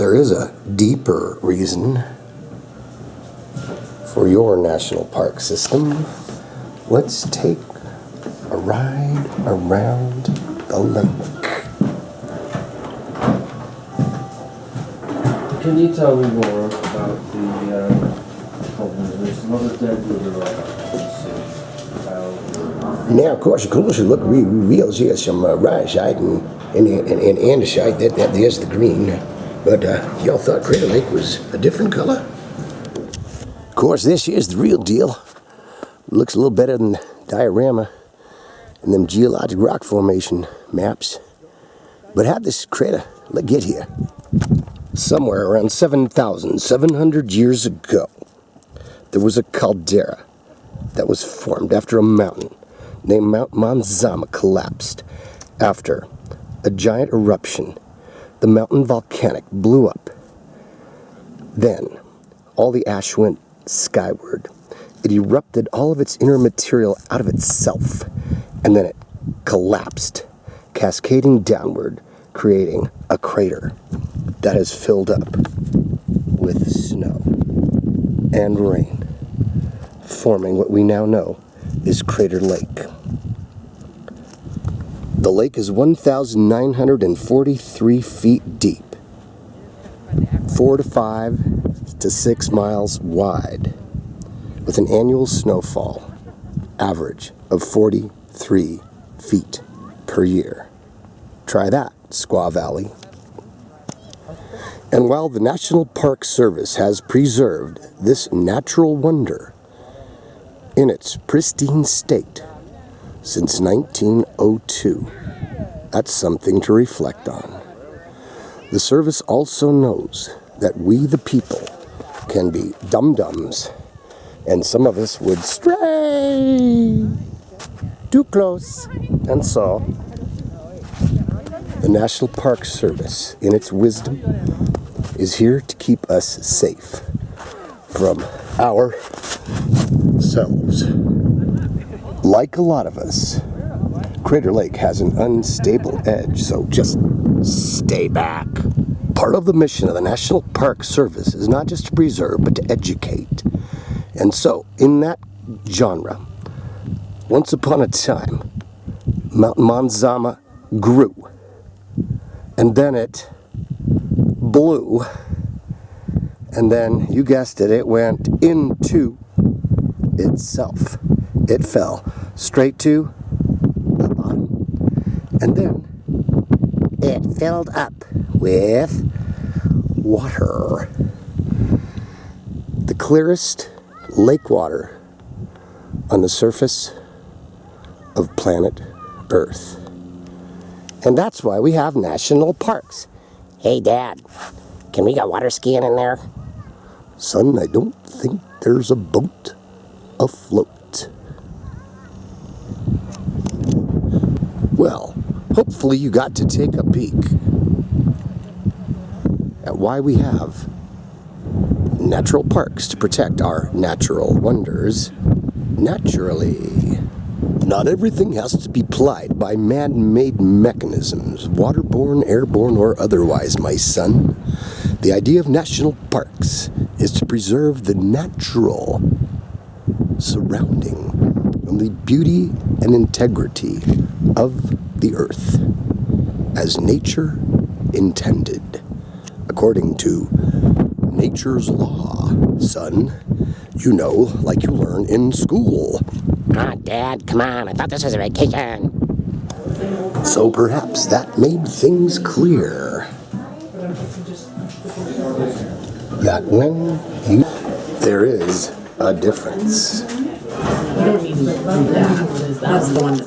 there is a deeper reason for your national park system. Let's take a ride around the lake. Can you tell me more about the problems? There's a lot of dead wood around. Now, of course, you look real see some rhyolite and andesite. There's the green. But y'all thought Crater Lake was a different color? Of course, this is the real deal. Looks a little better than the diorama and them geologic rock formation maps. But how'd this crater get here? Somewhere around 7,700 years ago, there was a caldera that was formed after a mountain named Mount Mazama collapsed. After a giant eruption, the mountain volcanic blew up. Then, all the ash went skyward. It erupted all of its inner material out of itself, and then it collapsed, cascading downward, creating a crater that has filled up with snow and rain, forming what we now know is Crater Lake. The lake is 1,943 feet deep, 4 to 5 to 6 miles wide, with an annual snowfall average of 43 feet per year. Try that, Squaw Valley. And while the National Park Service has preserved this natural wonder in its pristine state since 1902, that's something to reflect on. The service also knows that we the people can be dum-dums, and some of us would stray too close. And so, the National Park Service, in its wisdom, is here to keep us safe from ourselves. Like a lot of us, Crater Lake has an unstable edge, so just stay back. Part of the mission of the National Park Service is not just to preserve, but to educate. And so, in that genre, once upon a time, Mount Mazama grew, and then it blew, and then, you guessed it, it went into itself. It fell straight to the bottom, and then it filled up with water. The clearest lake water on the surface of planet Earth. And that's why we have national parks. Hey, Dad, can we go water skiing in there? Son, I don't think there's a boat afloat. Well, hopefully you got to take a peek at why we have natural parks to protect our natural wonders naturally. Not everything has to be plied by man-made mechanisms, waterborne, airborne, or otherwise, my son. The idea of national parks is to preserve the natural surrounding and the beauty and integrity of the earth as nature intended, according to nature's law, son. You know, like you learn in school. Ah, Dad, come on, I thought this was a vacation. So perhaps that made things clear that when you, there is a difference. You don't need to do that. That's the one.